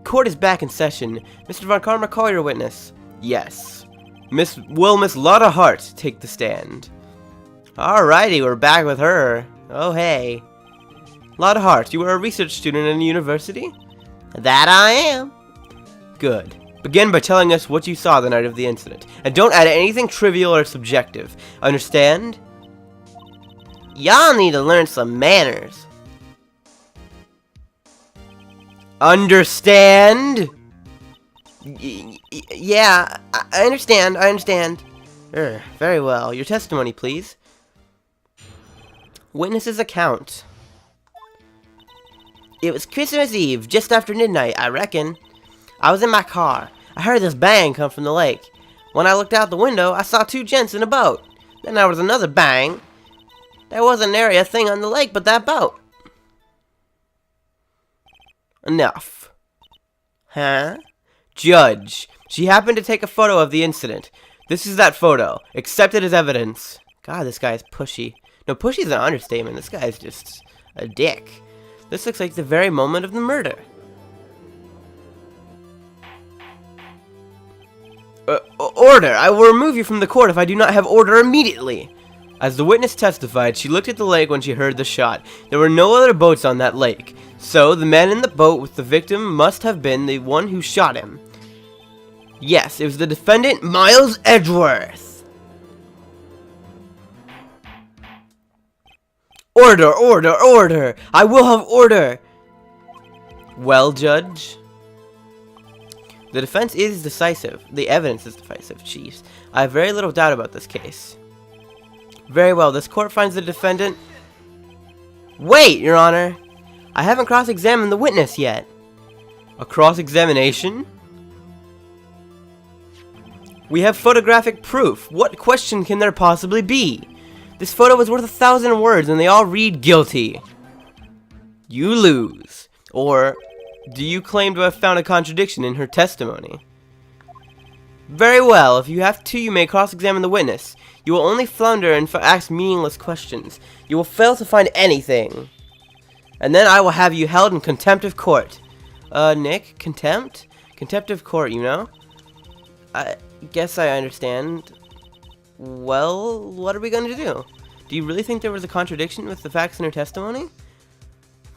court is back in session. Mr. Von Karma, call your witness. Yes. Will Miss Lotta Hart take the stand? Alrighty, we're back with her. Oh, hey. Lotta Hart, you are a research student in a university? That I am. Good. Begin by telling us what you saw the night of the incident. And don't add anything trivial or subjective. Understand? Y'all need to learn some manners. Understand? Yeah, I understand. Very well. Your testimony, please. Witness's account. It was Christmas Eve, just after midnight, I reckon. I was in my car. I heard this bang come from the lake. When I looked out the window, I saw two gents in a boat. Then there was another bang. There wasn't nary a thing on the lake but that boat. Enough. Huh? Judge, she happened to take a photo of the incident. This is that photo. Accept it as evidence. God, this guy is pushy. No, pushy is an understatement. This guy is just a dick. This looks like the very moment of the murder. Order! I will remove you from the court if I do not have order immediately. As the witness testified, she looked at the lake when she heard the shot. There were no other boats on that lake. So, the man in the boat with the victim must have been the one who shot him. Yes, it was the defendant, Miles Edgeworth. Order, order, order! I will have order! Well, Judge? The defense is decisive. The evidence is decisive, Chiefs. I have very little doubt about this case. Very well, this court finds the defendant... Wait, Your Honor! I haven't cross-examined the witness yet. A cross-examination? We have photographic proof. What question can there possibly be? This photo is worth 1,000 words and they all read guilty. You lose. Or, do you claim to have found a contradiction in her testimony? Very well, if you have to, you may cross-examine the witness. You will only flounder and ask meaningless questions. You will fail to find anything. And then I will have you held in contempt of court. Nick? Contempt? Contempt of court, you know? I guess I understand. Well, what are we going to do? Do you really think there was a contradiction with the facts in her testimony?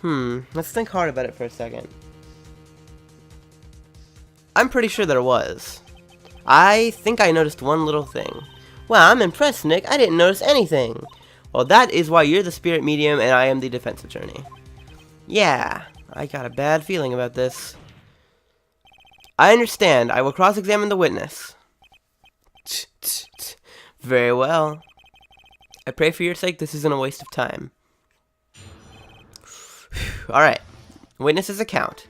Let's think hard about it for a second. I'm pretty sure there was. I think I noticed one little thing. Wow, I'm impressed, Nick. I didn't notice anything. Well, that is why you're the spirit medium and I am the defense attorney. Yeah, I got a bad feeling about this. I understand. I will cross-examine the witness. Very well. I pray for your sake this isn't a waste of time. Alright. Witness's account.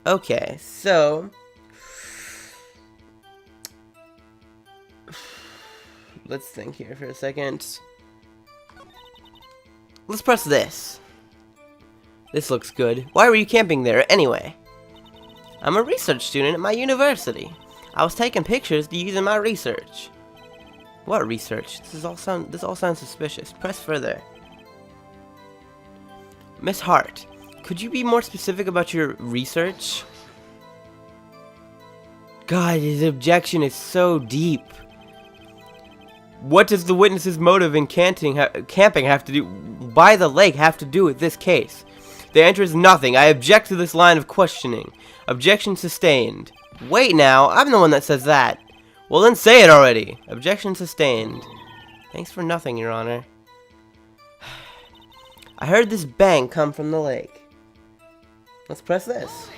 Okay, so... let's think here for a second. Let's press this. This looks good. Why were you camping there anyway? I'm a research student at my university. I was taking pictures to use in my research. What research? This all sounds suspicious. Press further. Miss Hart, could you be more specific about your research? God, his objection is so deep. What does the witness's motive in camping have to do by the lake have to do with this case? The answer is nothing. I object to this line of questioning. Objection sustained. Wait now, I'm the one that says that. Well then say it already. Objection sustained. Thanks for nothing, Your Honor. I heard this bang come from the lake. Let's press this.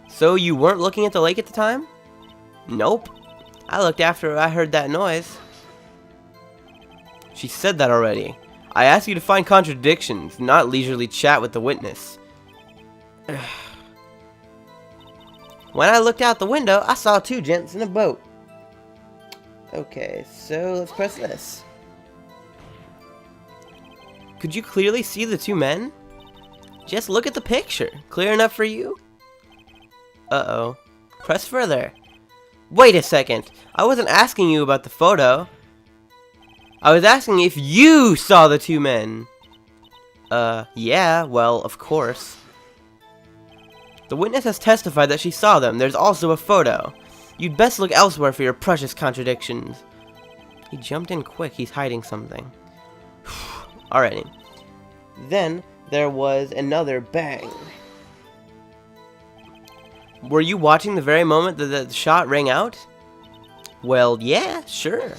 So you weren't looking at the lake at the time? Nope. I looked after I heard that noise. She said that already. I asked you to find contradictions, not leisurely chat with the witness. When I looked out the window, I saw two gents in a boat. Okay, so let's press this. Could you clearly see the two men? Just look at the picture. Clear enough for you? Uh-oh. Press further. Wait a second. I wasn't asking you about the photo. I was asking if you saw the two men. Yeah, well, of course. The witness has testified that she saw them. There's also a photo. You'd best look elsewhere for your precious contradictions. He jumped in quick. He's hiding something. Alrighty. Then there was another bang. Were you watching the very moment that the shot rang out? Well, yeah, sure.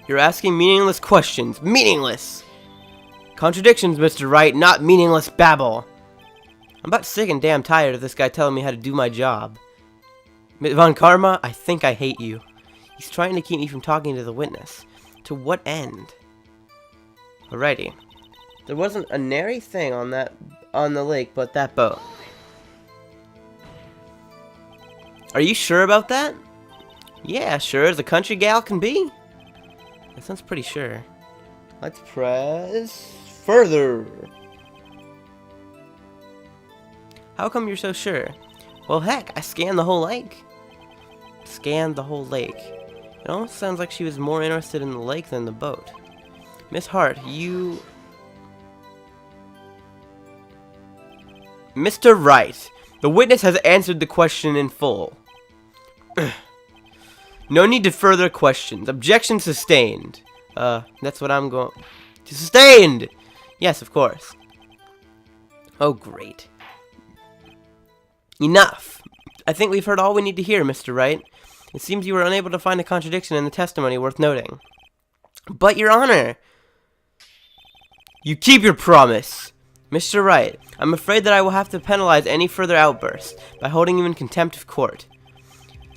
You're asking meaningless questions. Meaningless! Contradictions, Mr. Wright, not meaningless babble. I'm about sick and damn tired of this guy telling me how to do my job. Von Karma, I think I hate you. He's trying to keep me from talking to the witness. To what end? Alrighty. There wasn't a nary thing on the lake but that boat. Are you sure about that? Yeah, sure as a country gal can be. That sounds pretty sure. Let's press further. How come you're so sure? Well, heck, I scanned the whole lake. Scanned the whole lake. It almost sounds like she was more interested in the lake than the boat. Miss Hart, you... Mr. Wright, the witness has answered the question in full. No need to further questions. Objection sustained. That's what I'm going... Sustained! Yes, of course. Oh, great. Enough! I think we've heard all we need to hear, Mr. Wright. It seems you were unable to find a contradiction in the testimony worth noting. But, Your Honor... You keep your promise! Mr. Wright, I'm afraid that I will have to penalize any further outbursts by holding you in contempt of court.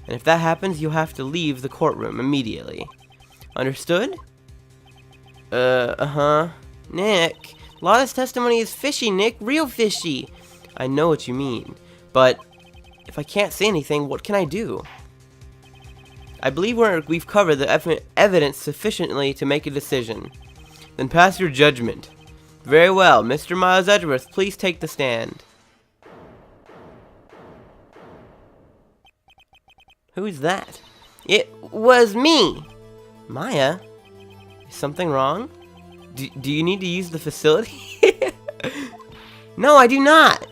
And if that happens, you'll have to leave the courtroom immediately. Understood? Nick, Lotta's testimony is fishy, Nick. Real fishy. I know what you mean. But if I can't say anything, what can I do? I believe we've covered the evidence sufficiently to make a decision. Then pass your judgment. Very well. Mr. Miles Edgeworth, please take the stand. Who's that? It was me. Maya? Is something wrong? Do you need to use the facility? No, I do not.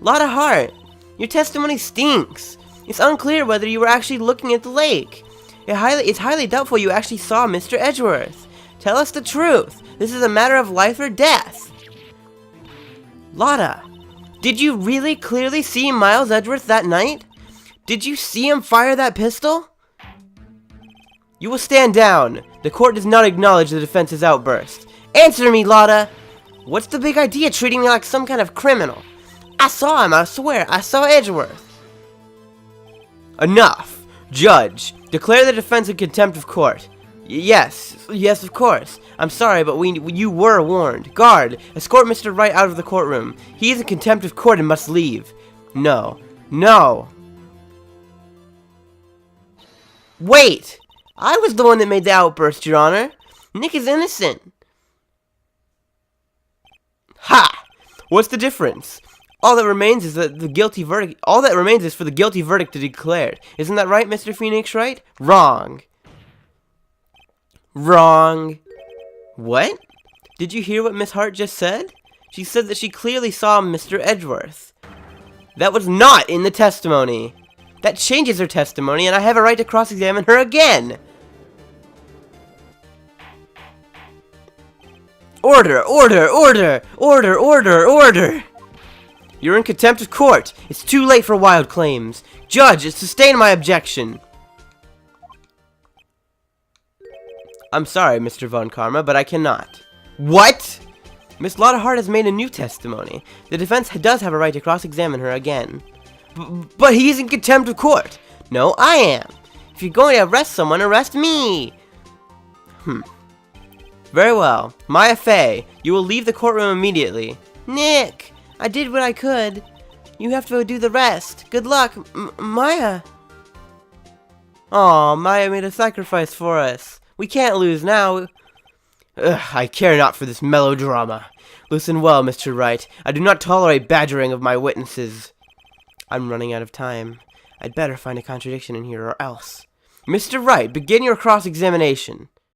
Lotta Hart, your testimony stinks. It's unclear whether you were actually looking at the lake. It's highly doubtful you actually saw Mr. Edgeworth. Tell us the truth. This is a matter of life or death. Lotta, did you really clearly see Miles Edgeworth that night? Did you see him fire that pistol? You will stand down. The court does not acknowledge the defense's outburst. Answer me, Lotta. What's the big idea treating me like some kind of criminal? I saw him, I swear. I saw Edgeworth. Enough. Judge, declare the defense in contempt of court. Yes, of course. I'm sorry, but you were warned. Guard, escort Mr. Wright out of the courtroom. He is in contempt of court and must leave. No. Wait! I was the one that made the outburst, Your Honor. Nick is innocent. Ha! What's the difference? All that remains is that the guilty verdict. All that remains is for the guilty verdict to be declared. Isn't that right, Mr. Phoenix Wright? Wrong. Wrong. What? Did you hear what Miss Hart just said? She said that she clearly saw Mr. Edgeworth. That was not in the testimony. That changes her testimony, and I have a right to cross-examine her again. Order! You're in contempt of court. It's too late for wild claims. Judge, sustain my objection. I'm sorry, Mr. Von Karma, but I cannot. What? Miss Lotta Hart has made a new testimony. The defense does have a right to cross-examine her again. But he's in contempt of court. No, I am. If you're going to arrest someone, arrest me. Very well. Maya Fey, you will leave the courtroom immediately. Nick, I did what I could. You have to do the rest. Good luck, Maya. Aw, Maya made a sacrifice for us. We can't lose now. Ugh, I care not for this melodrama. Listen well, Mr. Wright. I do not tolerate badgering of my witnesses. I'm running out of time. I'd better find a contradiction in here or else. Mr. Wright, begin your cross-examination.